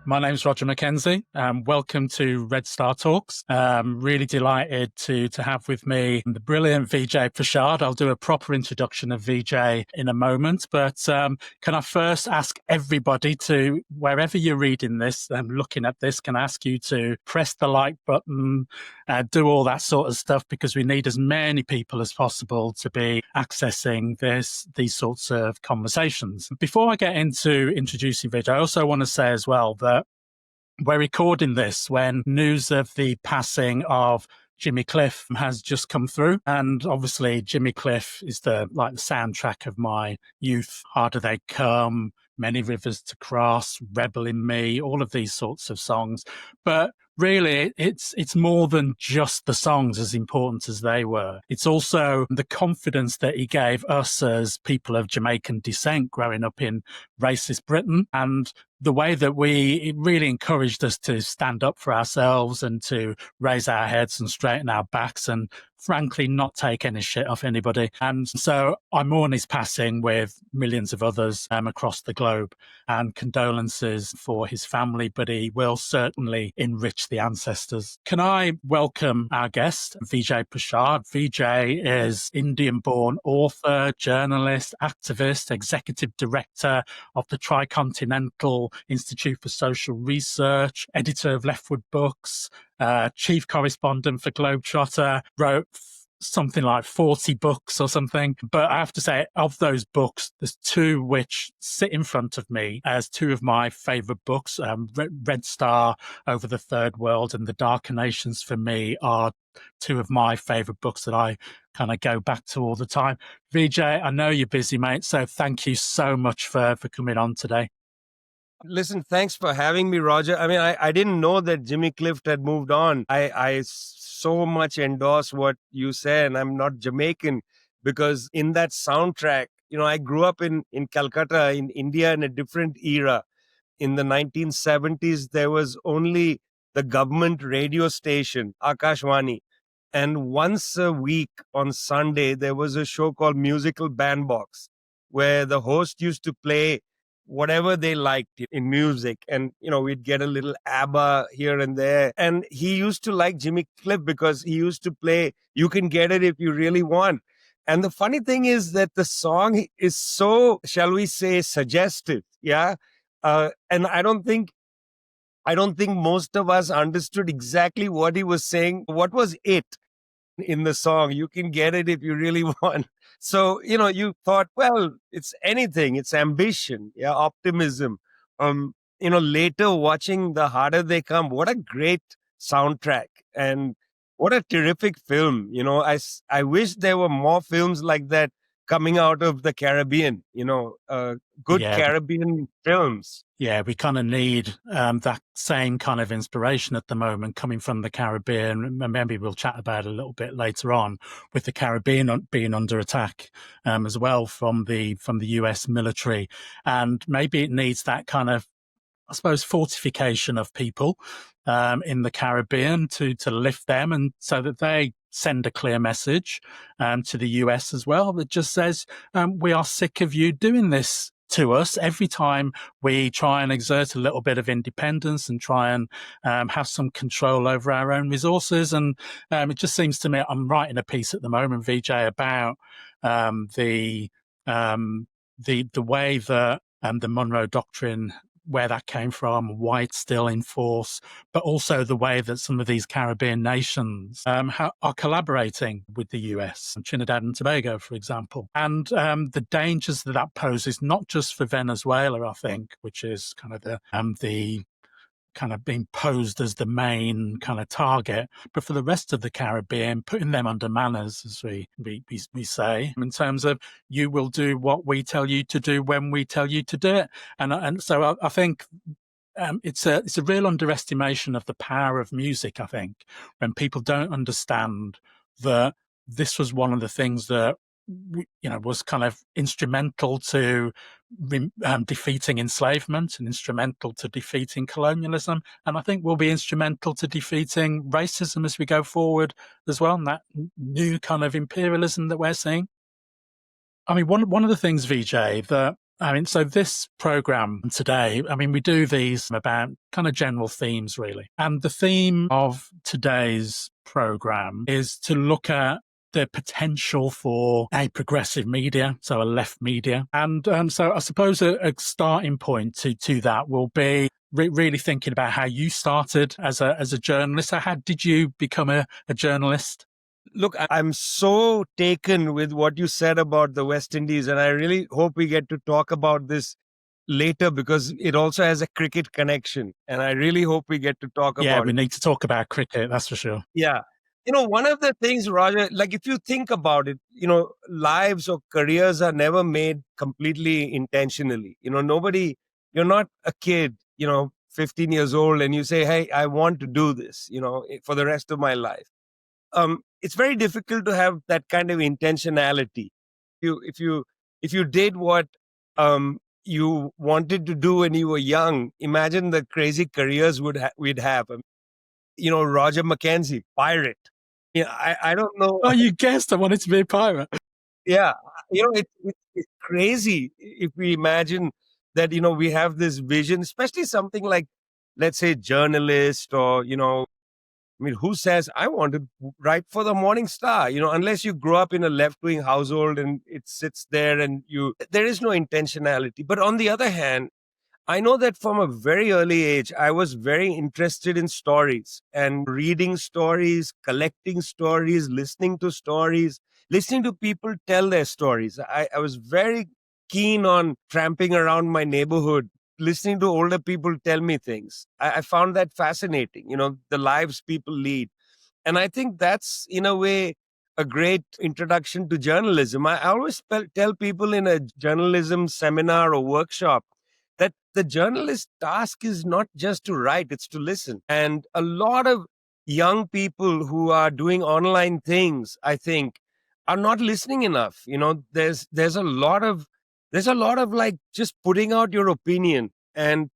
My name's Roger McKenzie. Welcome to Red Star Talks. Really delighted to have with me the brilliant Vijay Prashad. I'll do a proper introduction of Vijay in a moment, but can I first ask everybody to, wherever you're reading this and looking at this, can I ask you to press the like button, do all that sort of stuff, because we need as many people as possible to be accessing these sorts of conversations. Before I get into introducing Vijay, I also want to say as well that we're recording this when news of the passing of Jimmy Cliff has just come through. And obviously Jimmy Cliff is the soundtrack of my youth. Harder They Come, Many Rivers to Cross, Rebel in Me, all of these sorts of songs. But really, it's more than just the songs, as important as they were. It's also the confidence that he gave us as people of Jamaican descent growing up in racist Britain, and the way that it really encouraged us to stand up for ourselves and to raise our heads and straighten our backs and frankly not take any shit off anybody. And so I mourn his passing with millions of others across the globe, and condolences for his family, but he will certainly enrich the ancestors. Can I welcome our guest, Vijay Prashad? Vijay is Indian-born author, journalist, activist, executive director of the Transcontinental Institute for Social Research, editor of Leftward books, chief correspondent for Globetrotter, wrote something like 40 books or something. But I have to say, of those books, there's two which sit in front of me as two of my favorite books. Red Star, Over the Third World, and The Darker Nations, for me, are two of my favorite books that I kind of go back to all the time. Vijay, I know you're busy, mate, so thank you so much for coming on today. Listen, thanks for having me, Roger. I mean, I didn't know that Jimmy Cliff had moved on. I so much endorse what you say, and I'm not Jamaican, because in that soundtrack, I grew up in Calcutta, in India, in a different era. In the 1970s, there was only the government radio station, Akashwani. And once a week on Sunday, there was a show called Musical Bandbox, where the host used to play whatever they liked in music. And, we'd get a little ABBA here and there. And he used to like Jimmy Cliff because he used to play You Can Get It If You Really Want. And the funny thing is that the song is so, shall we say, suggestive. Yeah. And I don't think most of us understood exactly what he was saying. What was it in the song? You can get it if you really want. So, you thought, well, it's anything. It's ambition, optimism. Later watching The Harder They Come, what a great soundtrack and what a terrific film. I wish there were more films like that coming out of the Caribbean, good Caribbean films. Yeah, we kind of need that same kind of inspiration at the moment coming from the Caribbean. Maybe we'll chat about it a little bit later on, with the Caribbean being under attack as well from the US military. And maybe it needs that kind of, I suppose, fortification of people in the Caribbean to lift them, and so that they send a clear message to the US as well that just says, we are sick of you doing this to us every time we try and exert a little bit of independence and try and have some control over our own resources. And it just seems to me, I'm writing a piece at the moment, Vijay, about the way that the Monroe Doctrine, where that came from, why it's still in force, but also the way that some of these Caribbean nations are collaborating with the US, Trinidad and Tobago, for example, and the dangers that poses, not just for Venezuela, I think, which is kind of the kind of being posed as the main kind of target, but for the rest of the Caribbean, putting them under manners, as we say, in terms of, you will do what we tell you to do when we tell you to do it. And so I think it's a real underestimation of the power of music, I think, when people don't understand that this was one of the things that was kind of instrumental to defeating enslavement and instrumental to defeating colonialism. And I think will be instrumental to defeating racism as we go forward as well, and that new kind of imperialism that we're seeing. I mean, one of the things, Vijay, that I mean, so this program today, I mean, we do these about kind of general themes, really. And the theme of today's program is to look at the potential for a progressive media, so a left media. And so I suppose a starting point to that will be really thinking about how you started as a journalist. So how did you become a journalist? Look, I'm so taken with what you said about the West Indies, and I really hope we get to talk about this later because it also has a cricket connection, and I really hope we get to talk about We it. need to talk about cricket, that's for sure. Yeah. One of the things, Roger, like if you think about it, lives or careers are never made completely intentionally. You're not a kid, 15 years old, and you say, hey, I want to do this, for the rest of my life. It's very difficult to have that kind of intentionality. If you did what you wanted to do when you were young, imagine the crazy careers we'd have. Roger McKenzie, pirate. Yeah, I don't know. Oh, you guessed I wanted to be a pirate. Yeah, it's crazy if we imagine that we have this vision, especially something like, let's say, journalist or I mean, who says I want to write for the Morning Star? Unless you grow up in a left-wing household and it sits there and there is no intentionality. But on the other hand, I know that from a very early age, I was very interested in stories and reading stories, collecting stories, listening to people tell their stories. I was very keen on tramping around my neighborhood, listening to older people tell me things. I found that fascinating, the lives people lead. And I think that's, in a way, a great introduction to journalism. I always tell people in a journalism seminar or workshop that the journalist task is not just to write, it's to listen. And a lot of young people who are doing online things, I think, are not listening enough. There's a lot of like just putting out your opinion. And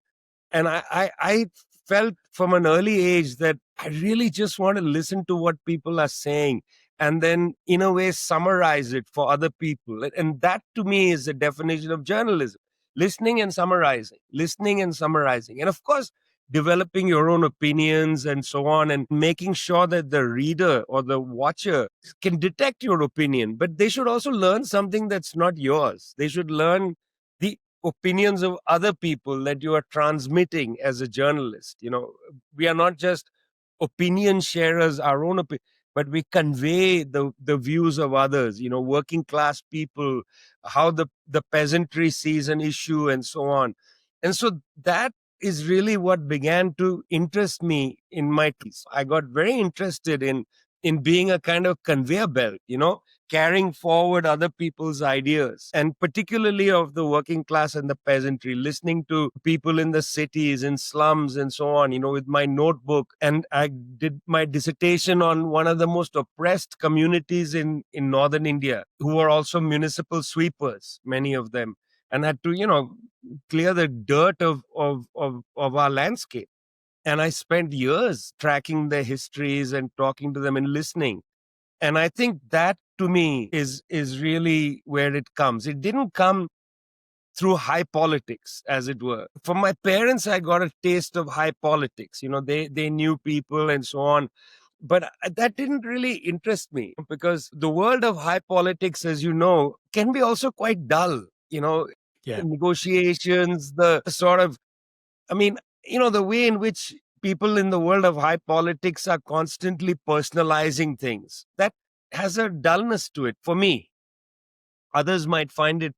I felt from an early age that I really just want to listen to what people are saying and then, in a way, summarize it for other people. And that, to me, is the definition of journalism: listening and summarizing, listening and summarizing. And of course, developing your own opinions and so on, and making sure that the reader or the watcher can detect your opinion. But they should also learn something that's not yours. They should learn the opinions of other people that you are transmitting as a journalist. We are not just opinion sharers, our own opinion, but we convey the views of others, working class people, how the peasantry sees an issue and so on. And so that is really what began to interest me in my piece. I got very interested in being a kind of conveyor belt, carrying forward other people's ideas, and particularly of the working class and the peasantry, listening to people in the cities, in slums, and so on, with my notebook. And I did my dissertation on one of the most oppressed communities in northern India, who were also municipal sweepers, many of them, and had to, clear the dirt of our landscape. And I spent years tracking their histories and talking to them and listening. And I think that, to me, is really where it comes. It didn't come through high politics, as it were. From my parents, I got a taste of high politics. They knew people and so on. But that didn't really interest me, because the world of high politics, as you know, can be also quite dull. Yeah. Negotiations, the sort of, I mean, the way in which people in the world of high politics are constantly personalizing things, that has a dullness to it for me. Others might find it,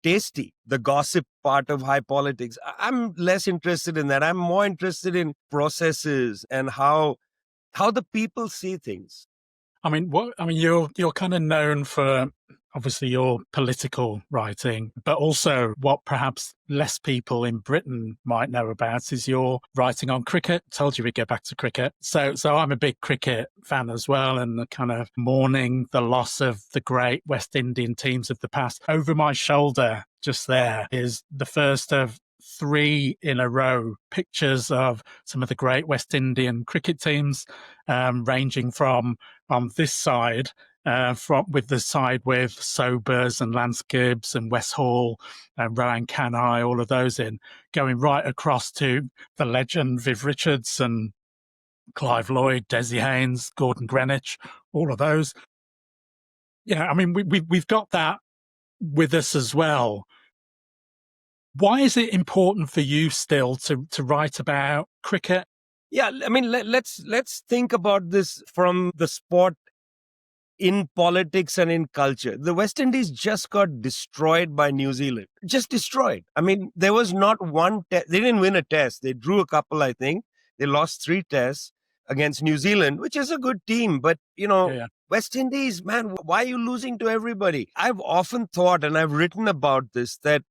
tasty, the gossip part of high politics. I'm less interested in that. I'm more interested in processes and how the people see things. I mean, you're kind of known for obviously your political writing, but also what perhaps less people in Britain might know about is your writing on cricket. Told you we'd get back to cricket. So I'm a big cricket fan as well, and kind of mourning the loss of the great West Indian teams of the past. Over my shoulder, just there, is the first of 3 in a row pictures of some of the great West Indian cricket teams, ranging from on this side with the side with Sobers and Lance Gibbs and Wes Hall and Rowan Canai, all of those in, going right across to the legend Viv Richards and Clive Lloyd, Desi Haynes, Gordon Greenwich, all of those. Yeah, I mean, we've got that with us as well. Why is it important for you still to write about cricket? Yeah, I mean, let's think about this from the sport in politics and in culture. The West Indies just got destroyed by New Zealand. Just destroyed. I mean, there was not one test. They didn't win a test. They drew a couple, I think. They lost 3 tests against New Zealand, which is a good team. But, West Indies, man, why are you losing to everybody? I've often thought, and I've written about this, that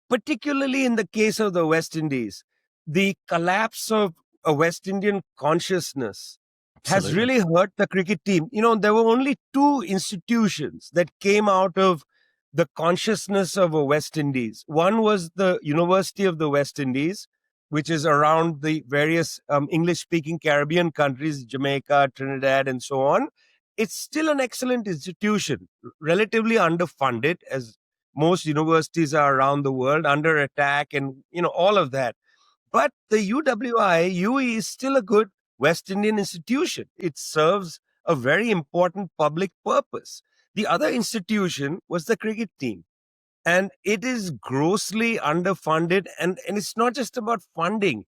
particularly in the case of the West Indies, the collapse of a West Indian consciousness has really hurt the cricket team. There were only 2 institutions that came out of the consciousness of a West Indies. One was the University of the West Indies, which is around the various English-speaking Caribbean countries, Jamaica, Trinidad, and so on. It's still an excellent institution, relatively underfunded, as most universities are around the world, under attack and, all of that. But the UWI is still a good West Indian institution. It serves a very important public purpose. The other institution was the cricket team. And it is grossly underfunded. And it's not just about funding.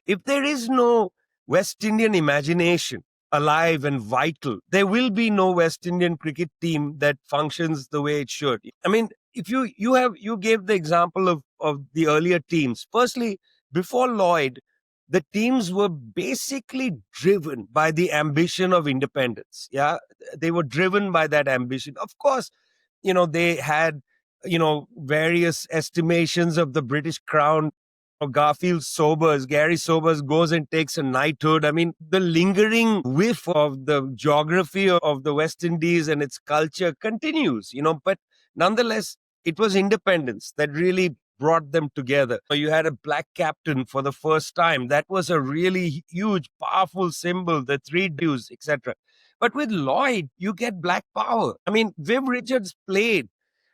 If there is no West Indian imagination alive and vital, there will be no West Indian cricket team that functions the way it should. I mean, if you gave the example of the earlier teams. Firstly, before Lloyd, the teams were basically driven by the ambition of independence. Yeah, they were driven by that ambition. Of course, they had, various estimations of the British Crown. Gary Sobers goes and takes a knighthood. I mean, the lingering whiff of the geography of the West Indies and its culture continues, but nonetheless, it was independence that really brought them together. You had a black captain for the first time. That was a really huge, powerful symbol, the 3 Ws, etc. But with Lloyd, you get black power. I mean, Viv Richards played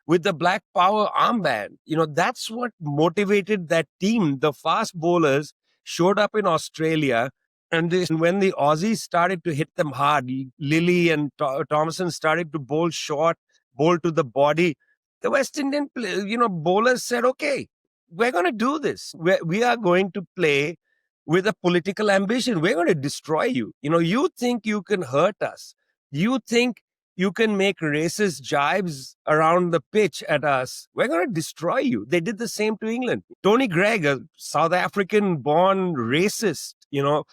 with the black power armband. That's what motivated that team. The fast bowlers showed up in Australia, and when the Aussies started to hit them hard, Lilly and Thompson started to bowl short, bowl to the body. The West Indian, bowlers said, okay, we're going to do this. We are going to play with a political ambition. We're going to destroy you. You think you can hurt us. You think you can make racist jibes around the pitch at us. We're going to destroy you. They did the same to England. Tony Gregg, a South African-born racist,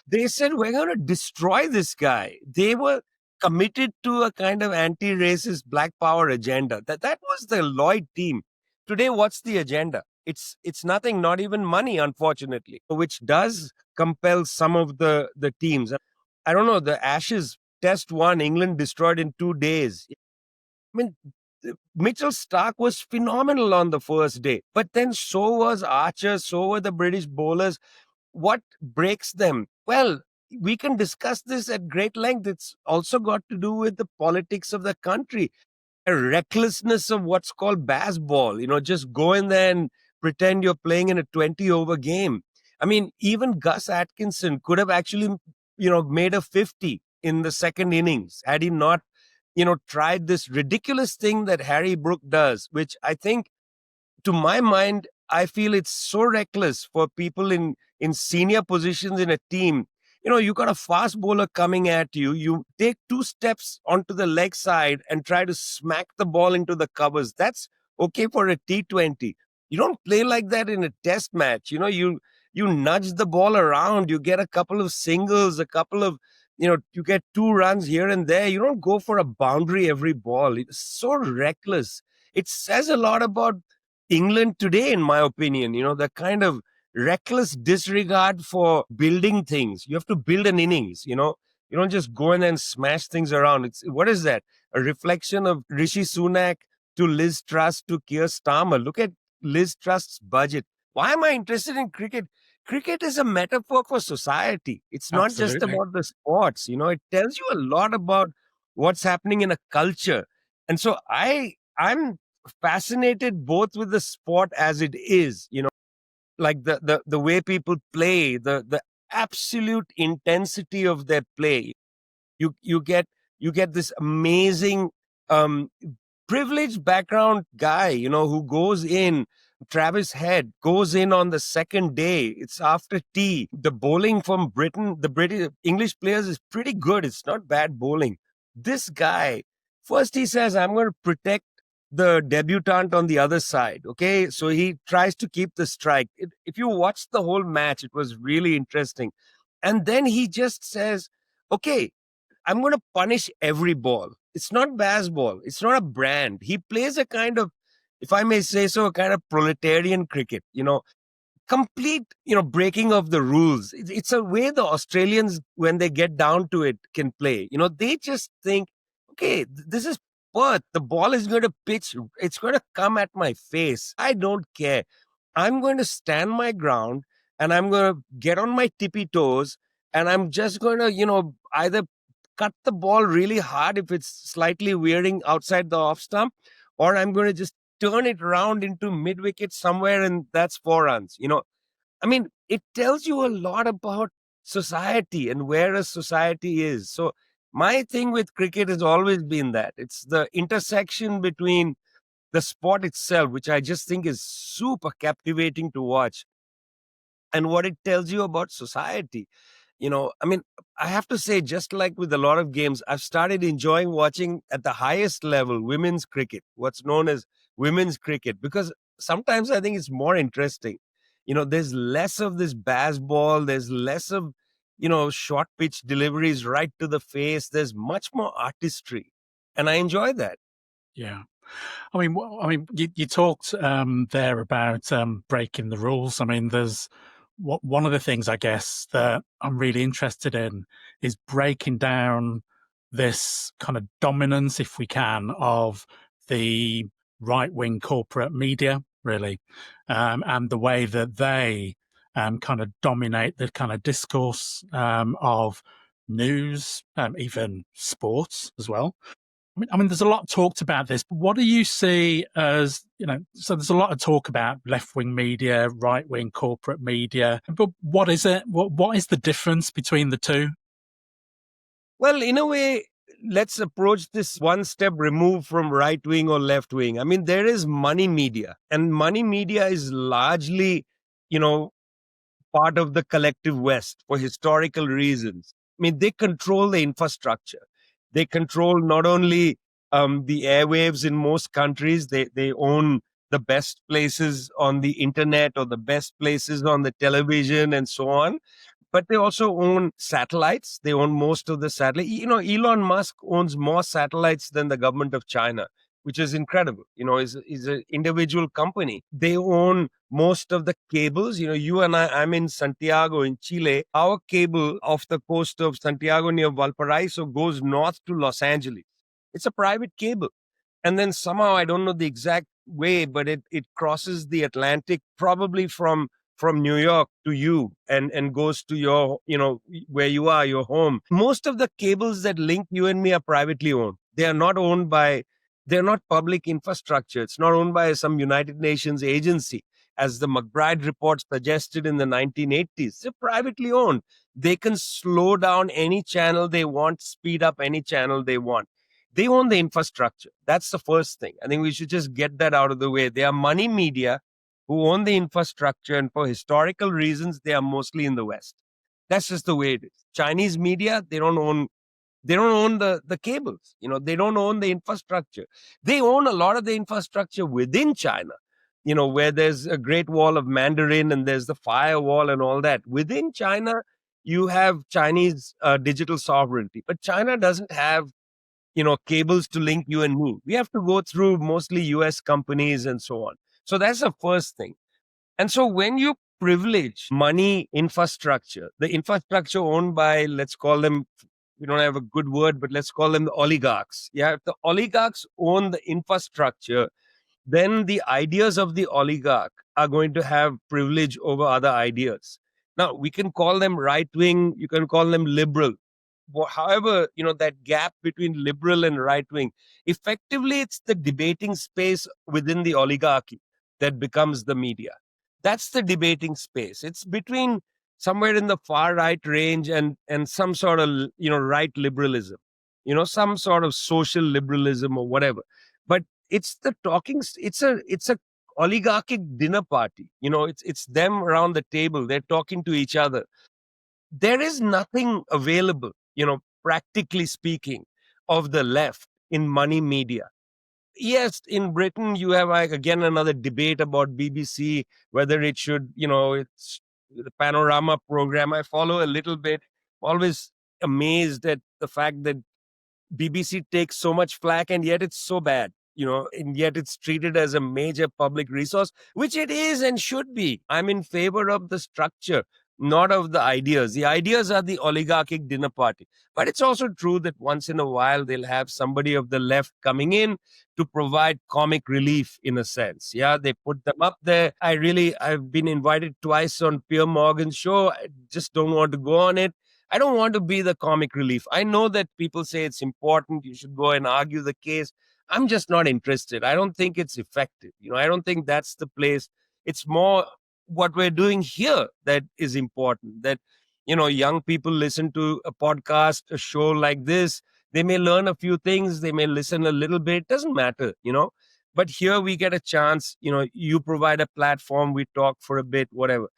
they said, we're going to destroy this guy. They were committed to a kind of anti-racist black power agenda. That was the Lloyd team. Today, what's the agenda? It's nothing, not even money, unfortunately, which does compel some of the teams. I don't know, the Ashes Test 1, England destroyed in 2 days. I mean, Mitchell Starc was phenomenal on the first day, but then so was Archer, so were the British bowlers. What breaks them? Well, we can discuss this at great length. It's also got to do with the politics of the country, a recklessness of what's called baseball. Just go in there and pretend you're playing in a 20-over game. I mean, even Gus Atkinson could have actually, made a 50 in the second innings had he not, tried this ridiculous thing that Harry Brook does, which I think, to my mind, I feel it's so reckless for people in senior positions in a team. You got a fast bowler coming at you. You take 2 steps onto the leg side and try to smack the ball into the covers. That's okay for a T20. You don't play like that in a test match. You nudge the ball around. You get a couple of singles, a couple of, you get 2 runs here and there. You don't go for a boundary every ball. It's so reckless. It says a lot about England today, in my opinion, the kind of reckless disregard for building things. You have to build an innings, you don't just go in and smash things around. What is that? A reflection of Rishi Sunak to Liz Truss to Keir Starmer. Look at Liz Truss's budget. Why am I interested in cricket? Cricket is a metaphor for society. It's not just about the sports. It tells you a lot about what's happening in a culture. And so I'm fascinated both with the sport as it is, like the way people play, the absolute intensity of their play. You get this amazing um privileged background guy, who goes in. Travis Head goes in on the second day. It's after tea. The bowling from Britain, the British English players, is pretty good. It's not bad bowling. This guy, first he says, I'm going to protect the debutant on the other side. Okay. So he tries to keep the strike. If you watch the whole match, it was really interesting. And then he just says, okay, I'm going to punish every ball. It's not baseball. It's not a brand. He plays a kind of, if I may say so, a kind of proletarian cricket, complete, breaking of the rules. It's a way the Australians, when they get down to it, can play. They just think, okay, this is Perth. The ball is going to pitch. It's going to come at my face. I don't care. I'm going to stand my ground and I'm going to get on my tippy toes and I'm just going to, either cut the ball really hard if it's slightly veering outside the off stump, or I'm going to just turn it around into mid wicket somewhere and that's 4 runs. I mean, it tells you a lot about society and where a society is. So my thing with cricket has always been that it's the intersection between the sport itself, which I just think is super captivating to watch, and what it tells you about society. I mean, I have to say, just like with a lot of games, I've started enjoying watching at the highest level women's cricket, what's known as women's cricket, because sometimes I think it's more interesting. There's less of this baseball, there's less of, short pitch deliveries right to the face. There's much more artistry, and I enjoy that. Yeah. You talked there about breaking the rules. I mean, there's one of the things I guess that I'm really interested in is breaking down this kind of dominance, if we can, of the right-wing corporate media, really, and the way that they kind of dominate the kind of discourse of news, even sports as well. I mean, there's a lot talked about this, but what do you see as, so there's a lot of talk about left-wing media, right-wing corporate media, but what is it? What is the difference between the two? Well, in a way, let's approach this one step removed from right wing or left wing. I mean, there is money media, and money media is largely, you know, part of the collective West for historical reasons. I mean, they control the infrastructure. They control not only the airwaves in most countries, they own the best places on the internet or the best places on the television and so on. But they also own satellites. They own most of the satellite. Elon Musk owns more satellites than the government of China, which is incredible. Is an individual company. They own most of the cables. You and I'm in Santiago in Chile. Our cable off the coast of Santiago near Valparaiso goes north to Los Angeles. It's a private cable. And then somehow, I don't know the exact way, but it crosses the Atlantic, probably from New York to you, and goes to your, where you are, your home. Most of the cables that link you and me are privately owned. They are not owned by, they're not public infrastructure. It's not owned by some United Nations agency, as the McBride report suggested in the 1980s. They're privately owned. They can slow down any channel they want, speed up any channel they want. They own the infrastructure. That's the first thing. I think we should just get that out of the way. They are money media who own the infrastructure, and for historical reasons, they are mostly in the West. That's just the way it is. Chinese media, they don't own the cables. They don't own the infrastructure. They own a lot of the infrastructure within China, where there's a Great Wall of Mandarin and there's the firewall and all that. Within China, you have Chinese digital sovereignty, but China doesn't have cables to link you and me. We have to go through mostly US companies and so on. So that's the first thing. And so when you privilege money infrastructure, the infrastructure owned by, let's call them, we don't have a good word, but let's call them the oligarchs. Yeah, if the oligarchs own the infrastructure, then the ideas of the oligarch are going to have privilege over other ideas. Now, we can call them right wing, you can call them liberal. however, that gap between liberal and right wing, effectively it's the debating space within the oligarchy that becomes the media. That's the debating space. It's between somewhere in the far right range and some sort of right liberalism, some sort of social liberalism or whatever. But it's the talking. It's a oligarchic dinner party. It's them around the table. They're talking to each other. There is nothing available, practically speaking, of the left in money media. Yes, in Britain, you have again another debate about BBC, whether it should, it's the Panorama program. I follow a little bit, always amazed at the fact that BBC takes so much flack and yet it's so bad, and yet it's treated as a major public resource, which it is and should be. I'm in favor of the structure, not of the ideas. The ideas are the oligarchic dinner party. But it's also true that once in a while they'll have somebody of the left coming in to provide comic relief in a sense. Yeah, they put them up there. I've been invited twice on Pierre Morgan's show. I just don't want to go on it. I don't want to be the comic relief. I know that people say it's important. You should go and argue the case. I'm just not interested. I don't think it's effective. I don't think that's the place. It's more what we're doing here that is important. That, young people listen to a podcast, a show like this. They may learn a few things. They may listen a little bit. Doesn't matter. But here we get a chance. You provide a platform. We talk for a bit, whatever.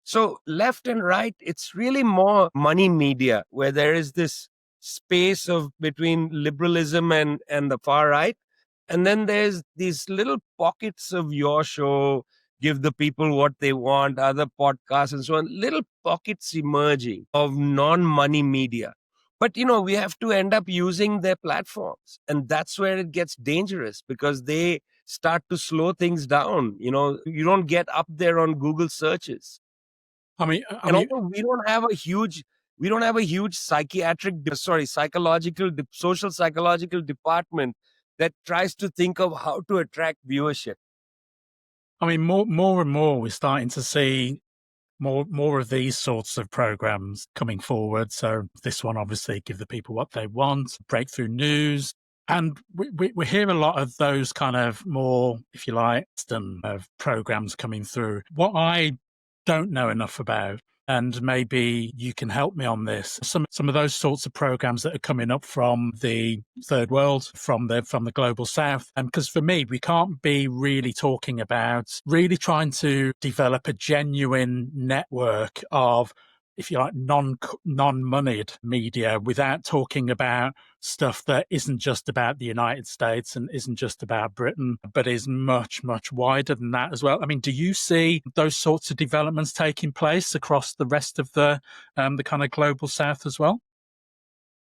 So left and right, it's really more money media where there is this space of between liberalism and the far right. And then there's these little pockets of your show, give the people what they want, other podcasts and so on, little pockets emerging of non-money media. But, we have to end up using their platforms. And that's where it gets dangerous because they start to slow things down. You don't get up there on Google searches. Also, we don't have a huge social psychological department that tries to think of how to attract viewership. More and more we're starting to see more of these sorts of programs coming forward. So this one, obviously, give the people what they want, breakthrough news. And we hear a lot of those kind of more, if you like, of programs coming through. What I don't know enough about, and maybe you can help me on this, some of those sorts of programs that are coming up from the third world, from the global south. And because for me, we can't be really talking about really trying to develop a genuine network of, if you like, non-moneyed media without talking about stuff that isn't just about the United States and isn't just about Britain, but is much, much wider than that as well. Do you see those sorts of developments taking place across the rest of the kind of global south as well?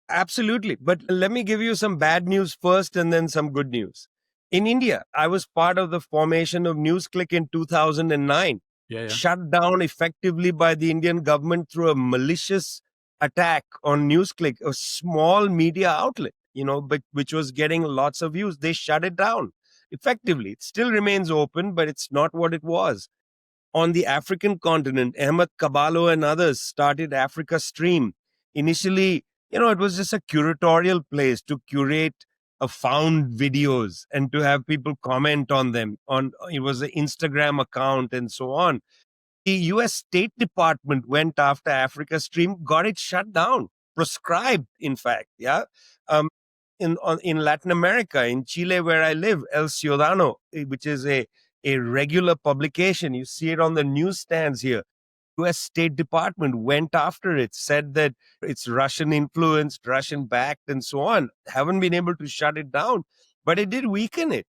Absolutely. But let me give you some bad news first and then some good news. In India, I was part of the formation of NewsClick in 2009. Yeah. Shut down effectively by the Indian government through a malicious attack on NewsClick, a small media outlet, but which was getting lots of views. They shut it down effectively. It still remains open, but it's not what it was. On the African continent, Ahmed Kabalo and others started Africa Stream. Initially, it was just a curatorial place to curate found videos and to have people comment on them. It was an Instagram account and so on. The US State Department went after Africa Stream, got it shut down, proscribed, in fact. Yeah. In Latin America, in Chile, where I live, El Ciudadano, which is a regular publication. You see it on the newsstands here. US State Department went after it, said that it's Russian influenced, Russian backed, and so on. Haven't been able to shut it down, but it did weaken it,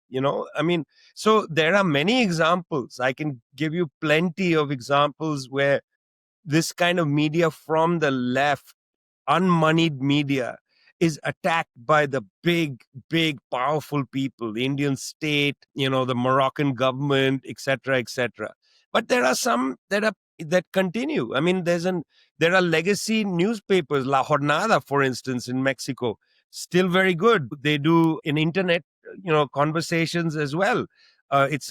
So there are many examples. I can give you plenty of examples where this kind of media from the left, unmoneyed media, is attacked by the big, powerful people, the Indian state, the Moroccan government, etc., etc. But there are some that continue. There are legacy newspapers, La Jornada, for instance, in Mexico, still very good. They do in internet, conversations as well. It's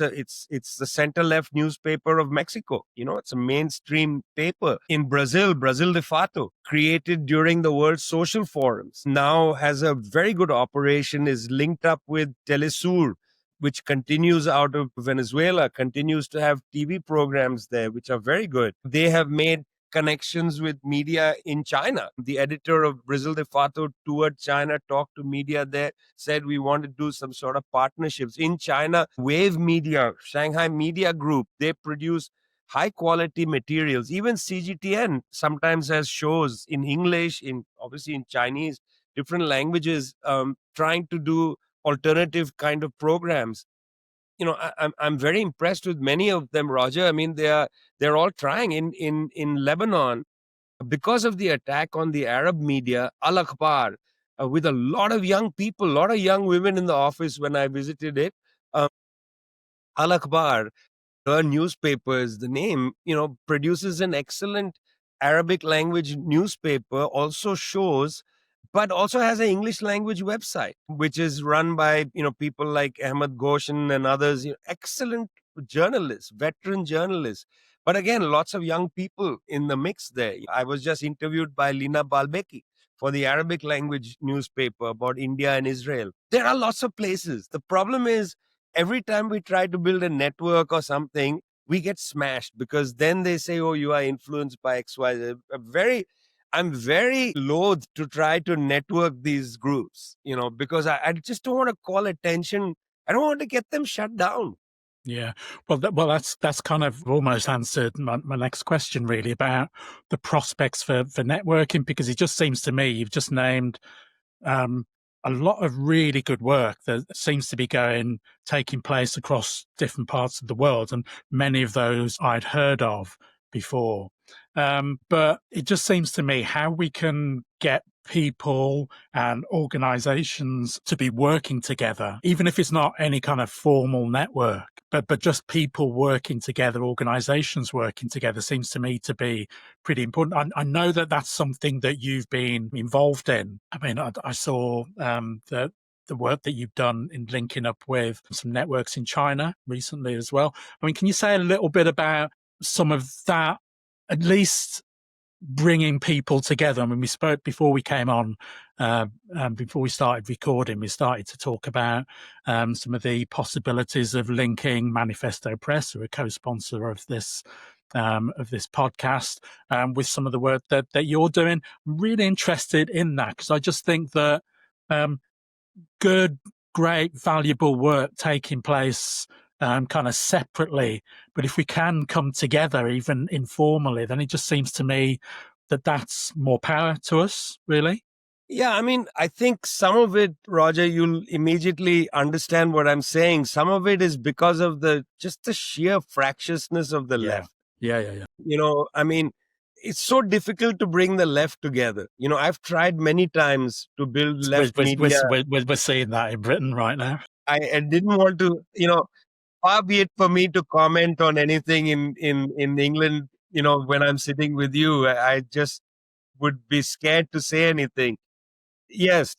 the center left newspaper of Mexico. It's a mainstream paper. In Brazil de Fato, created during the World Social Forums, now has a very good operation, is linked up with Telesur, which continues out of Venezuela, continues to have TV programs there, which are very good. They have made connections with media in China. The editor of Brazil de Fato toured China, talked to media there, said we want to do some sort of partnerships. In China, Wave Media, Shanghai Media Group, they produce high quality materials. Even CGTN sometimes has shows in English, obviously in Chinese, different languages, trying to do alternative kind of programs. I'm very impressed with many of them, Roger. I mean, they're all trying. In Lebanon, because of the attack on the Arab media, Al Akhbar, with a lot of young people, a lot of young women in the office when I visited it. um, Al Akhbar, her newspapers, the name, produces an excellent Arabic language newspaper, also shows, but also has an English language website, which is run by, people like Ahmed Goshen and others, excellent journalists, veteran journalists. But again, lots of young people in the mix there. I was just interviewed by Lina Balbeki for the Arabic language newspaper about India and Israel. There are lots of places. The problem is, every time we try to build a network or something, we get smashed, because then they say, oh, you are influenced by XYZ. I'm very loath to try to network these groups, because I just don't want to call attention. I don't want to get them shut down. Yeah, well, that's kind of almost answered my next question, really, about the prospects for networking, because it just seems to me you've just named a lot of really good work that seems to be taking place across different parts of the world, and many of those I'd heard of before. But it just seems to me how we can get people and organizations to be working together, even if it's not any kind of formal network, but just people working together, organizations working together, seems to me to be pretty important. I know that that's something that you've been involved in. I mean, I saw the work that you've done in linking up with some networks in China recently as well. I mean, can you say a little bit about some of that, at least bringing people together? I mean, we spoke before we came on, before we started recording, we started to talk about some of the possibilities of linking Manifesto Press, who are a co-sponsor of this podcast, with some of the work that you're doing. I'm really interested in that, because I just think that good, great, valuable work taking place kind of separately, but if we can come together even informally, then it just seems to me that that's more power to us, really. Yeah, I mean, I think some of it, Roger, you'll immediately understand what I'm saying. Some of it is because of just the sheer fractiousness of the left. Yeah. I mean, it's so difficult to bring the left together. I've tried many times to build left media. We're seeing that in Britain right now. I didn't want to, far be it for me to comment on anything in England, when I'm sitting with you. I just would be scared to say anything. Yes,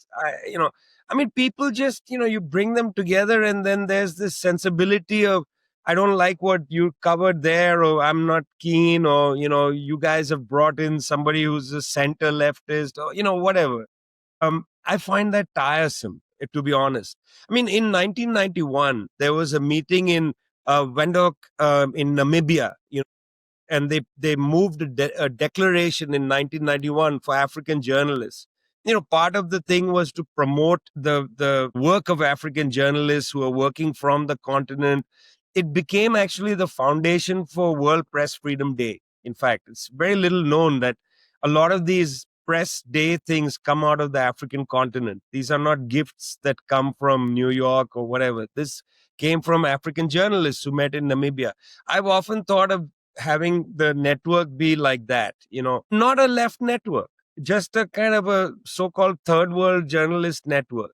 I mean, people just, you bring them together, and then there's this sensibility of, I don't like what you covered there, or I'm not keen, or, you guys have brought in somebody who's a center leftist, or, whatever. I find that tiresome, to be honest. I mean, in 1991, there was a meeting in Windhoek, in Namibia, and they moved a declaration in 1991 for African journalists. Part of the thing was to promote the work of African journalists who are working from the continent. It became actually the foundation for World Press Freedom Day. In fact, it's very little known that a lot of these press day things come out of the African continent. These are not gifts that come from New York or whatever. This came from African journalists who met in Namibia. I've often thought of having the network be like that, not a left network, just a kind of a so-called third world journalist network,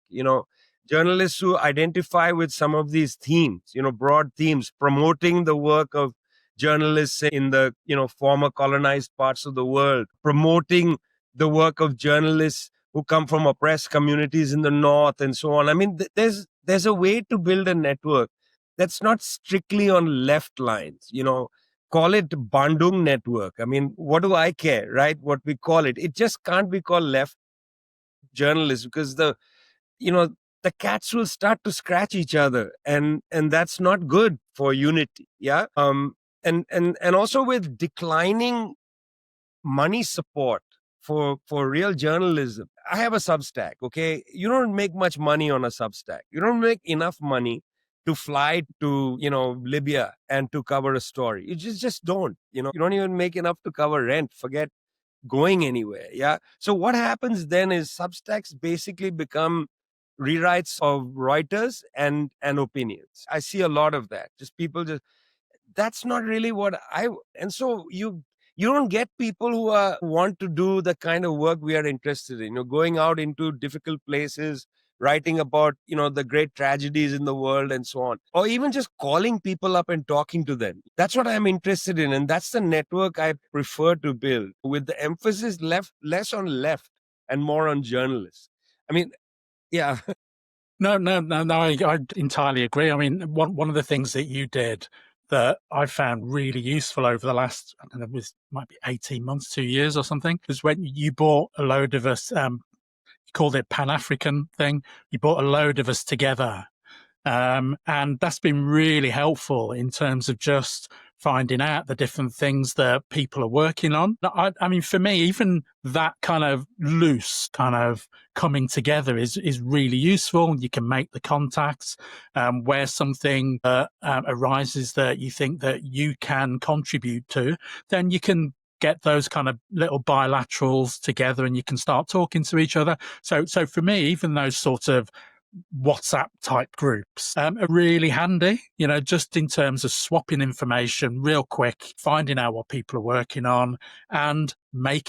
journalists who identify with some of these themes, broad themes, promoting the work of journalists in the, former colonized parts of the world, promoting the work of journalists who come from oppressed communities in the north, and so on. I mean, there's a way to build a network. that's not strictly on left lines, call it Bandung network. I mean, what do I care, right? What we call it. It just can't be called left journalists, because you know, the cats will start to scratch each other, and that's not good for unity. Yeah. And also with declining money support for real journalism. I have a Substack, okay? You don't make much money on a Substack. You don't make enough money to fly to, Libya and to cover a story. You just don't. You don't even make enough to cover rent. Forget going anywhere. Yeah. So what happens then is Substacks basically become rewrites of Reuters and opinions. I see a lot of that. Just people just, that's not really what and so you don't get people who want to do the kind of work we are interested in, going out into difficult places, writing about, the great tragedies in the world and so on, or even just calling people up and talking to them. That's what I'm interested in. And that's the network I prefer to build, with the emphasis less on left and more on journalists. I mean, yeah. No, I entirely agree. I mean, one of the things that you did that I found really useful over the last, I don't know, might be 18 months, 2 years or something, was when you brought a load of us, you called it Pan-African thing, you brought a load of us together. And that's been really helpful in terms of just finding out the different things that people are working on. I mean, for me, even that kind of loose kind of coming together is really useful. You can make the contacts where something arises that you think that you can contribute to, then you can get those kind of little bilaterals together and you can start talking to each other. So for me, even those sort of WhatsApp type groups are really handy, just in terms of swapping information real quick, finding out what people are working on, and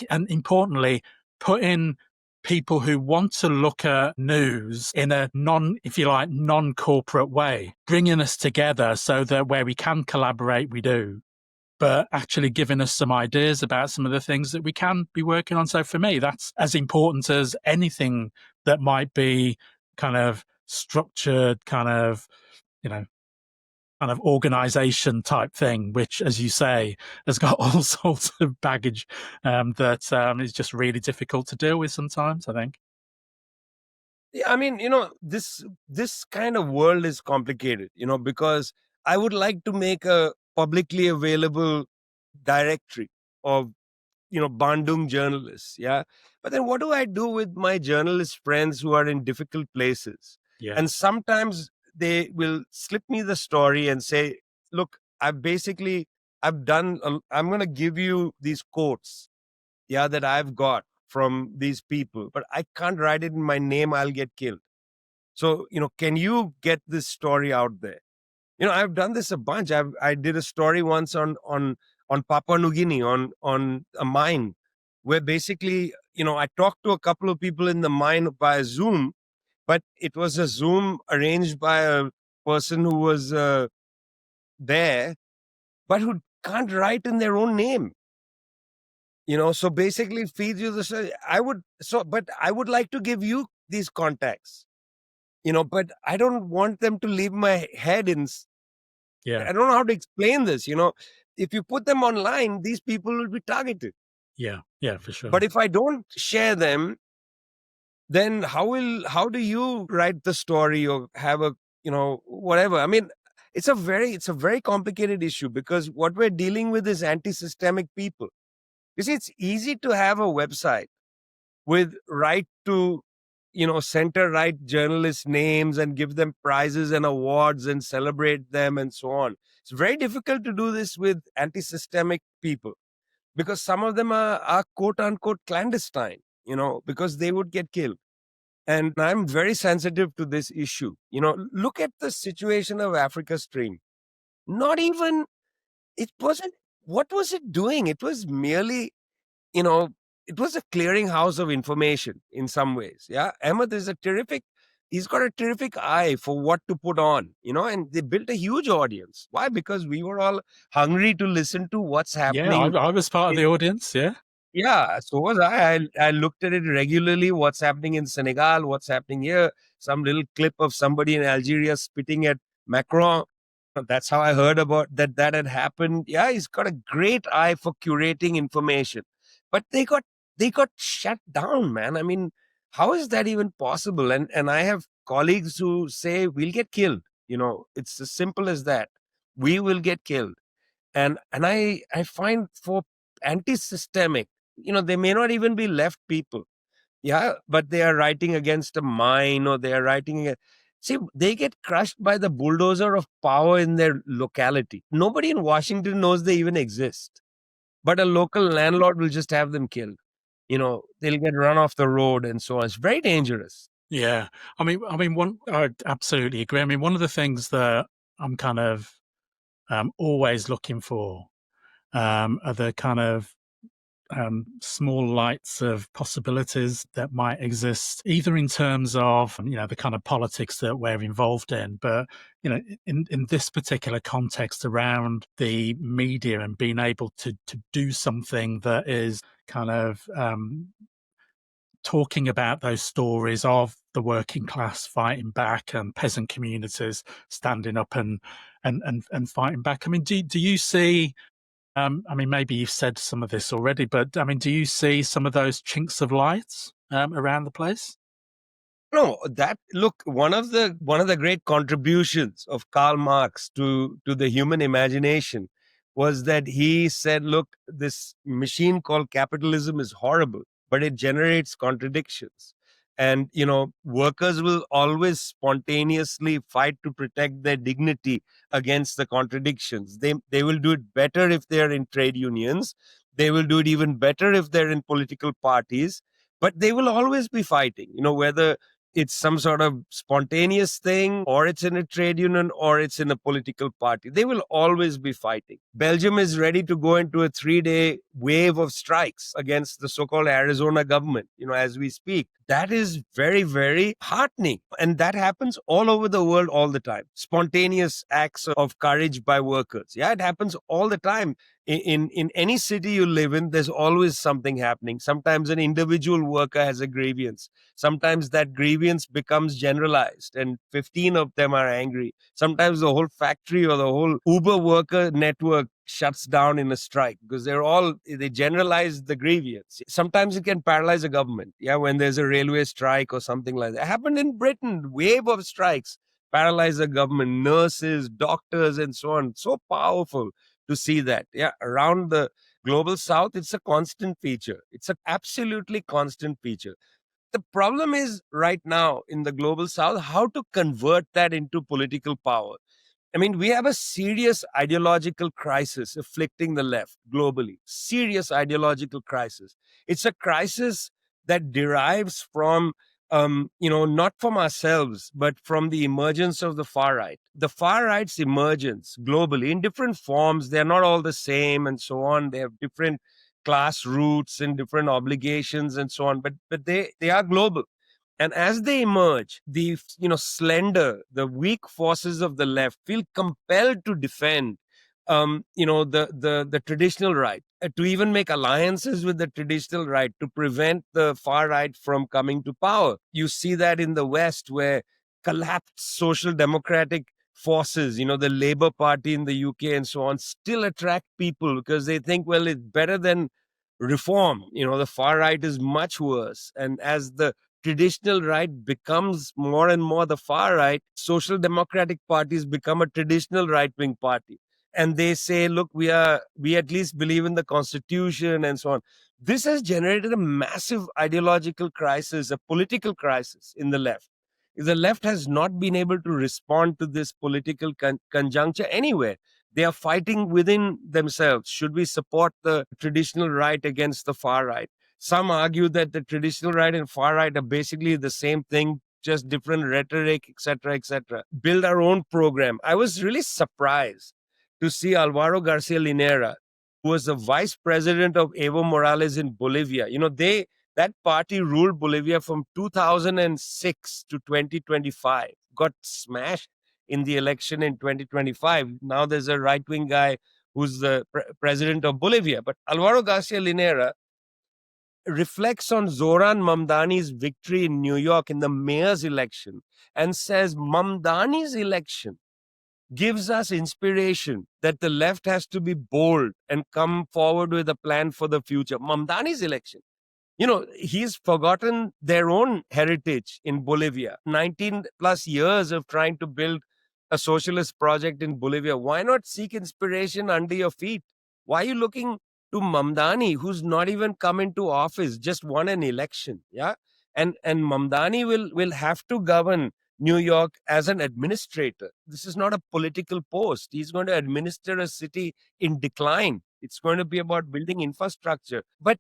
importantly, putting people who want to look at news in a non-corporate way, bringing us together so that where we can collaborate, we do, but actually giving us some ideas about some of the things that we can be working on. So for me, that's as important as anything that might be kind of structured, kind of organization type thing, which, as you say, has got all sorts of baggage that is just really difficult to deal with sometimes, I think. Yeah, I mean, this kind of world is complicated, because I would like to make a publicly available directory of, Bandung journalists. Yeah. But then what do I do with my journalist friends who are in difficult places? Yeah. And sometimes they will slip me the story and say, look, I'm going to give you these quotes, yeah, that I've got from these people, but I can't write it in my name. I'll get killed. So, can you get this story out there? I've done this a bunch. I did a story once on Papua New Guinea, on a mine, where basically, I talked to a couple of people in the mine by Zoom, but it was a Zoom arranged by a person who was there, but who can't write in their own name. So basically feeds you the story. But I would like to give you these contacts, but I don't want them to leave my head in. Yeah. I don't know how to explain this. If you put them online, these people will be targeted. Yeah, for sure. But if I don't share them, then how do you write the story or have a, whatever? I mean, it's a very complicated issue, because what we're dealing with is anti-systemic people. You see, it's easy to have a website with right to, center right journalist names and give them prizes and awards and celebrate them and so on. It's very difficult to do this with anti-systemic people, because some of them are quote unquote clandestine, because they would get killed. And I'm very sensitive to this issue. Look at the situation of Africa Stream. Not even, what was it doing? It was merely, it was a clearinghouse of information in some ways. Yeah. Ahmed is he's got a terrific eye for what to put on, and they built a huge audience. Why? Because we were all hungry to listen to what's happening. Yeah, I was part of the audience. Yeah. Yeah, so was I. I looked at it regularly. What's happening in Senegal? What's happening here? Some little clip of somebody in Algeria spitting at Macron. That's how I heard about that had happened. Yeah, he's got a great eye for curating information. But they got shut down, man. I mean, how is that even possible? And I have colleagues who say we'll get killed. It's as simple as that. We will get killed. And I find for anti-systemic, they may not even be left people. Yeah, but they are writing against a mine, or they are writing against. See, they get crushed by the bulldozer of power in their locality. Nobody in Washington knows they even exist, but a local landlord will just have them killed. They'll get run off the road and so on. It's very dangerous. Yeah, I absolutely agree. I mean, one of the things that I'm kind of always looking for are the kind of small lights of possibilities that might exist, either in terms of the kind of politics that we're involved in, but in this particular context around the media and being able to do something that is kind of talking about those stories of the working class fighting back and peasant communities standing up and fighting back. I mean, do you see? I mean, maybe you've said some of this already, but I mean, do you see some of those chinks of light around the place? No, look, one of the great contributions of Karl Marx to the human imagination was that he said, look, this machine called capitalism is horrible, but it generates contradictions. And workers will always spontaneously fight to protect their dignity against the contradictions. They will do it better if they are in trade unions. They will do it even better if they're in political parties, but they will always be fighting, whether it's some sort of spontaneous thing, or it's in a trade union, or it's in a political party. They will always be fighting. Belgium is ready to go into a 3-day wave of strikes against the so-called Arizona government, as we speak. That is very, very heartening. And that happens all over the world all the time. Spontaneous acts of courage by workers. Yeah, it happens all the time. In any city you live in, there's always something happening. Sometimes an individual worker has a grievance. Sometimes that grievance becomes generalized and 15 of them are angry. Sometimes the whole factory or the whole Uber worker network shuts down in a strike because they generalize the grievance. Sometimes it can paralyze a government. Yeah, when there's a railway strike or something like that. It happened in Britain, wave of strikes, paralyze the government, nurses, doctors, and so on. So powerful to see that. Yeah, around the global south, it's a constant feature. It's an absolutely constant feature. The problem is right now in the global south, how to convert that into political power. I mean, we have a serious ideological crisis afflicting the left globally. Serious ideological crisis. It's a crisis that derives from, not from ourselves, but from the emergence of the far right. The far right's emergence globally in different forms. They're not all the same and so on. They have different class roots and different obligations and so on, but they are global. And as they emerge, the the weak forces of the left feel compelled to defend, the traditional right, to even make alliances with the traditional right to prevent the far right from coming to power. You see that in the West, where collapsed social democratic forces, the Labour Party in the UK and so on, still attract people because they think, well, it's better than reform. The far right is much worse. And as the traditional right becomes more and more the far right, social democratic parties become a traditional right-wing party. And they say, look, we at least believe in the constitution and so on. This has generated a massive ideological crisis, a political crisis in the left. The left has not been able to respond to this political conjuncture anywhere. They are fighting within themselves. Should we support the traditional right against the far right? Some argue that the traditional right and far right are basically the same thing, just different rhetoric, etc., etc. Build our own program. I was really surprised to see Alvaro Garcia Linera, who was the vice president of Evo Morales in Bolivia. That party ruled Bolivia from 2006 to 2025, got smashed in the election in 2025. Now there's a right-wing guy who's the president of Bolivia. But Alvaro Garcia Linera reflects on Zoran Mamdani's victory in New York in the mayor's election and says Mamdani's election gives us inspiration that the left has to be bold and come forward with a plan for the future. Mamdani's election, he's forgotten their own heritage in Bolivia. 19 plus years of trying to build a socialist project in Bolivia. Why not seek inspiration under your feet? Why are you looking to Mamdani, who's not even come into office, just won an election? Yeah. And Mamdani will have to govern New York as an administrator. This is not a political post. He's going to administer a city in decline. It's going to be about building infrastructure. But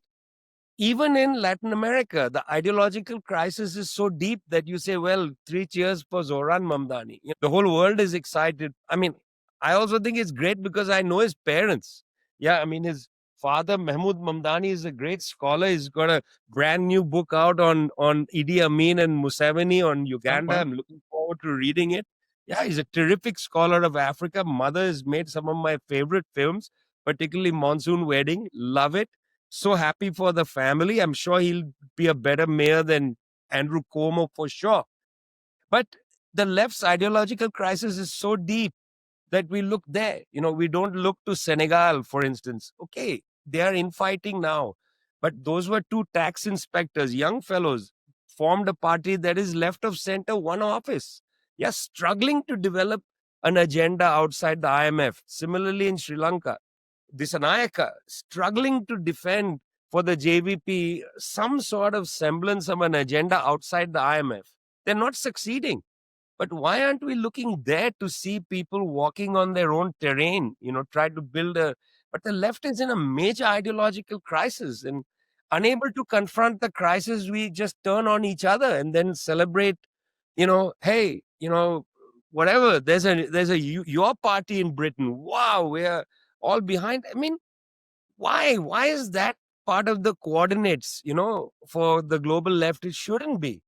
even in Latin America, the ideological crisis is so deep that you say, well, 3 cheers for Zoran Mamdani. The whole world is excited. I mean, I also think it's great because I know his parents. Yeah, I mean, his father, Mahmoud Mamdani, is a great scholar. He's got a brand new book out on Idi Amin and Museveni on Uganda. Oh, wow. I'm looking forward to reading it. Yeah, he's a terrific scholar of Africa. Mother has made some of my favorite films, particularly Monsoon Wedding. Love it. So happy for the family. I'm sure he'll be a better mayor than Andrew Cuomo for sure. But the left's ideological crisis is so deep that we look there. We don't look to Senegal, for instance. Okay, they are infighting now. But those were 2 tax inspectors, young fellows, formed a party that is left of center, one office. Yes, struggling to develop an agenda outside the IMF. Similarly, in Sri Lanka, Disanayaka struggling to defend for the JVP some sort of semblance of an agenda outside the IMF. They're not succeeding. But why aren't we looking there to see people walking on their own terrain, try to build a... But the left is in a major ideological crisis, and unable to confront the crisis, we just turn on each other and then celebrate, hey, whatever, your party in Britain. Wow, we're all behind. I mean, why? Why is that part of the coordinates, for the global left? It shouldn't be.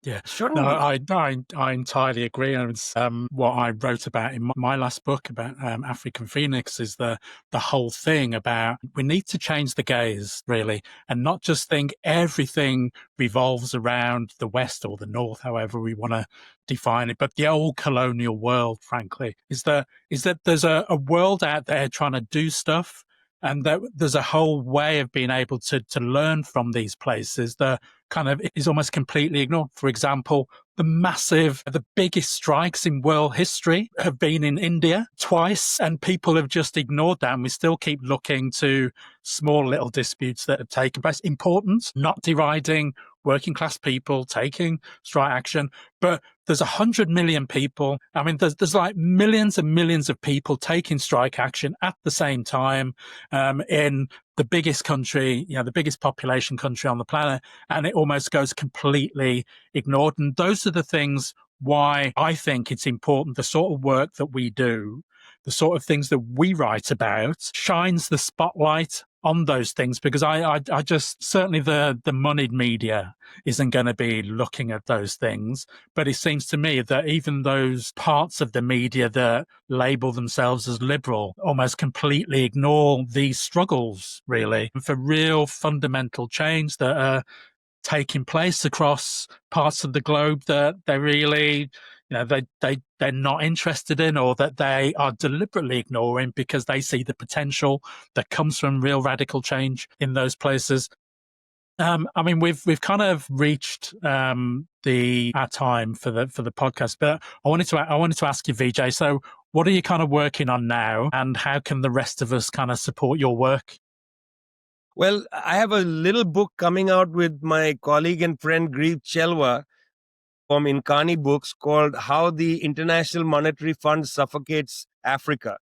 Yeah, Shouldn't no, be. I entirely agree. And it's what I wrote about in my last book about African Phoenix is the whole thing about we need to change the gaze, really, and not just think everything revolves around the West or the North, however we want to define it. But the old colonial world, frankly, is that there's a world out there trying to do stuff, and that there's a whole way of being able to learn from these places that kind of is almost completely ignored. For example, the biggest strikes in world history have been in India twice, and people have just ignored that. And we still keep looking to small little disputes that have taken place. Important, not deriding working class people taking strike action, but there's 100 million people. I mean, there's like millions and millions of people taking strike action at the same time in the biggest country, the biggest population country on the planet, and it almost goes completely ignored. And those are the things why I think it's important. The sort of work that we do, the sort of things that we write about, shines the spotlight on those things, because I just, certainly the moneyed media isn't going to be looking at those things. But it seems to me that even those parts of the media that label themselves as liberal almost completely ignore these struggles, really, for real fundamental change that are taking place across parts of the globe that they're really, they're not interested in, or that they are deliberately ignoring because they see the potential that comes from real radical change in those places. I mean, we've kind of reached our time for the podcast, but I wanted to ask you, Vijay. So, what are you kind of working on now, and how can the rest of us kind of support your work? Well, I have a little book coming out with my colleague and friend Grieve Chelwa from Inkani Books called How the International Monetary Fund Suffocates Africa.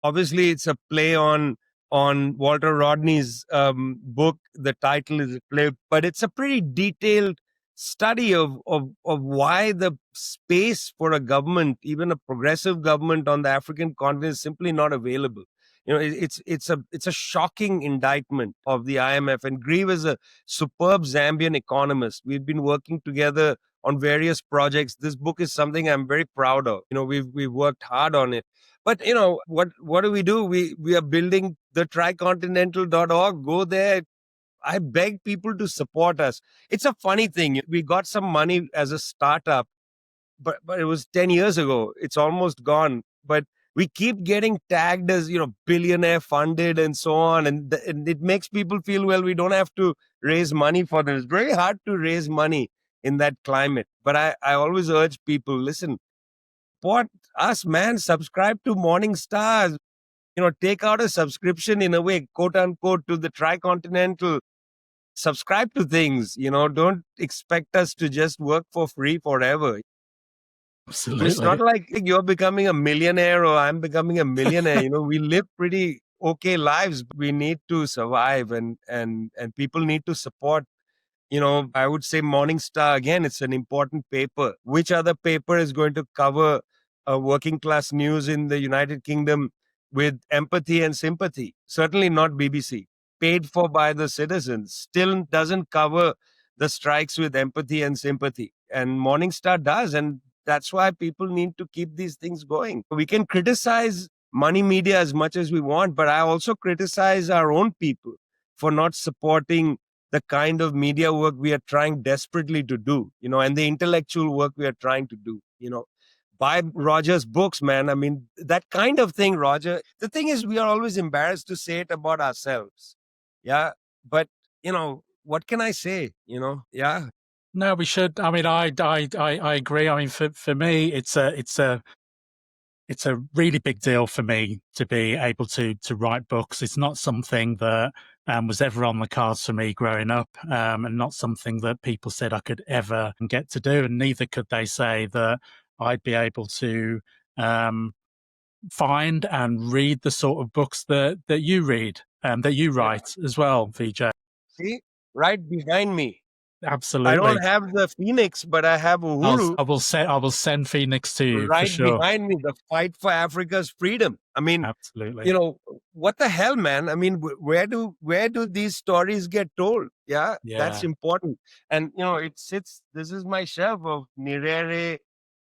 Obviously, it's a play on Walter Rodney's book. The title is a play, but it's a pretty detailed study of why the space for a government, even a progressive government on the African continent, is simply not available. It's a shocking indictment of the IMF. And Grieve is a superb Zambian economist. We've been working together on various projects. This book is something I'm very proud of. We've worked hard on it. But what do? We are building the Transcontinental.org. Go there. I beg people to support us. It's a funny thing. We got some money as a startup, but it was 10 years ago. It's almost gone. but we keep getting tagged as, billionaire funded and so on. And it makes people feel, well, we don't have to raise money for them. It's very hard to raise money in that climate. But I always urge people, listen, support us, man. Subscribe to Morning Stars. Take out a subscription in a way, quote unquote, to the Tricontinental. Subscribe to things, don't expect us to just work for free forever. Absolutely. It's not like you're becoming a millionaire or I'm becoming a millionaire. We live pretty okay lives. We need to survive and people need to support. I would say Morning Star, again, it's an important paper. Which other paper is going to cover working class news in the United Kingdom with empathy and sympathy? Certainly not BBC. Paid for by the citizens, still doesn't cover the strikes with empathy and sympathy. And Morning Star does. And that's why people need to keep these things going. We can criticize money media as much as we want, but I also criticize our own people for not supporting the kind of media work we are trying desperately to do, and the intellectual work we are trying to do, buy Roger's books, man. I mean, that kind of thing, Roger. The thing is, we are always embarrassed to say it about ourselves. Yeah. But, what can I say? Yeah. No, we should. I mean, I agree. I mean, for me, it's a really big deal for me to be able to write books. It's not something that was ever on the cards for me growing up, and not something that people said I could ever get to do. And neither could they say that I'd be able to find and read the sort of books that you read, that you write as well, Vijay. See, right behind me. Absolutely. I don't have the Phoenix, but I have Uhuru. I will send Phoenix to you right for sure. Behind me, the fight for Africa's freedom. I mean, absolutely. What the hell, man? I mean, where do these stories get told? Yeah, that's important. And this is my shelf of Nyerere.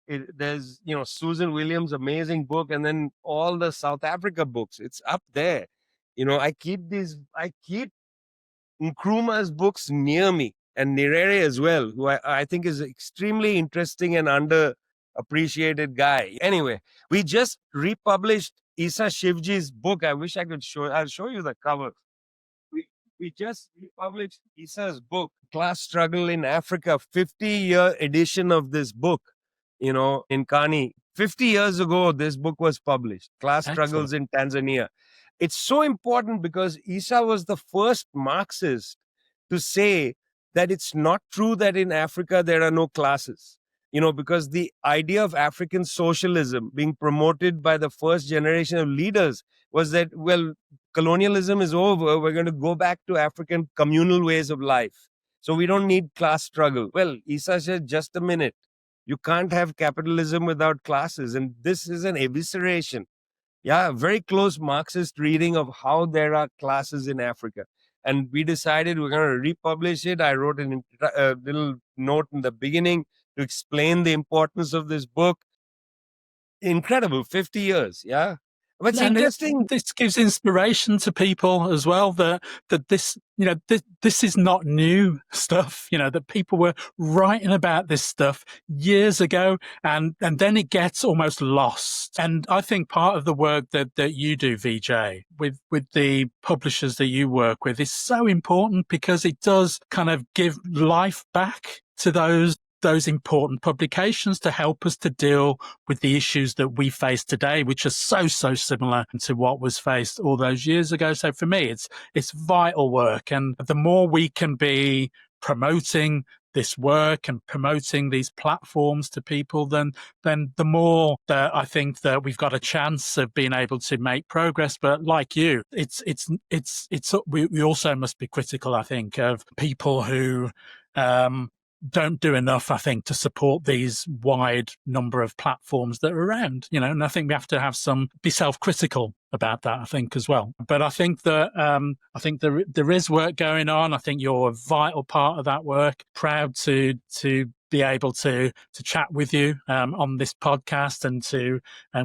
There's Susan Williams' amazing book, and then all the South Africa books. It's up there. I keep Nkrumah's books near me, and Nyerere as well, who I think is extremely interesting and underappreciated guy. Anyway, we just republished Isa Shivji's book. I wish I could I'll show you the cover. We just republished Isa's book, Class Struggle in Africa, 50-year edition of this book, in Kani. 50 years ago, this book was published, Class Struggles in Tanzania. It's so important because Isa was the first Marxist to say that it's not true that in Africa there are no classes. Because the idea of African socialism being promoted by the first generation of leaders was that, well, colonialism is over. We're going to go back to African communal ways of life. So we don't need class struggle. Well, Isa said, just a minute. You can't have capitalism without classes. And this is an evisceration. Yeah, very close Marxist reading of how there are classes in Africa. And we decided we're going to republish it. I wrote a little note in the beginning to explain the importance of this book. Incredible, 50 years, yeah. But it's interesting. This gives inspiration to people as well that this, this is not new stuff, that people were writing about this stuff years ago and then it gets almost lost. And I think part of the work that you do, Vijay, with the publishers that you work with is so important because it does kind of give life back to those important publications to help us to deal with the issues that we face today, which are so similar to what was faced all those years ago. So for me, it's vital work. And the more we can be promoting this work and promoting these platforms to people, then the more that I think that we've got a chance of being able to make progress. But like you, we also must be critical, I think, of people who don't do enough, I think, to support these wide number of platforms that are around, and I think we have to be self-critical about that, I think, as well. But I think that there is work going on. I think you're a vital part of that work. Proud to be able to chat with you on this podcast and to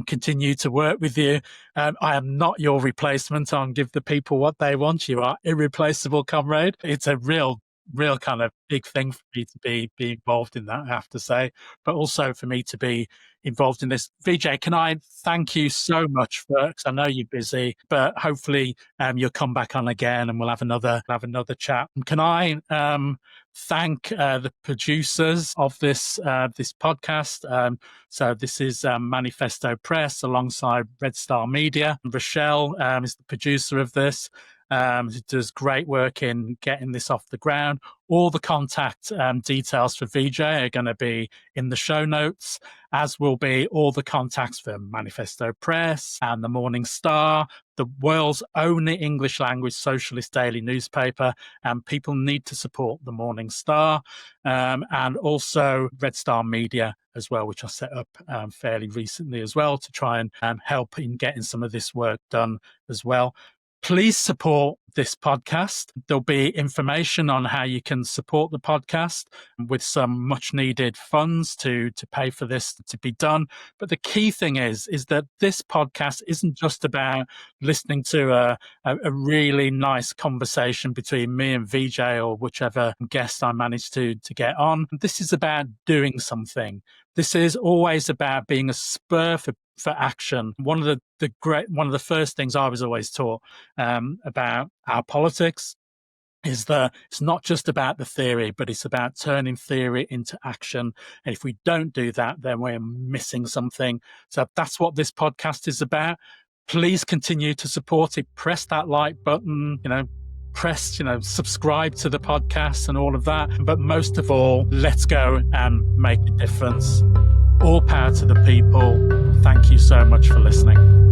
continue to work with you. I am not your replacement on Give the People What They Want. You are irreplaceable, comrade. It's a real real kind of big thing for me to be involved in that, I have to say, but also for me to be involved in this. Vijay, can I thank you so much for, because I know you're busy, but hopefully you'll come back on again and we'll have another chat. Can I thank the producers of this podcast? So this is Manifesto Press alongside Red Star Media. Rochelle is the producer of this. Who does great work in getting this off the ground. All the contact details for Vijay are going to be in the show notes, as will be all the contacts for Manifesto Press and the Morning Star, the world's only English language socialist daily newspaper. And people need to support the Morning Star, and also Red Star Media as well, which I set up fairly recently as well to try and help in getting some of this work done as well. Please support this podcast. There'll be information on how you can support the podcast with some much needed funds to pay for this to be done. But the key thing is that this podcast isn't just about listening to a really nice conversation between me and Vijay or whichever guest I managed to get on. This is about doing something. This is always about being a spur for action. One of the first things I was always taught about our politics is that it's not just about the theory, but it's about turning theory into action. And if we don't do that, then we're missing something. So that's what this podcast is about. Please continue to support it. Press that like button, press, subscribe to the podcast and all of that. But most of all, let's go and make a difference. All power to the people. Thank you so much for listening.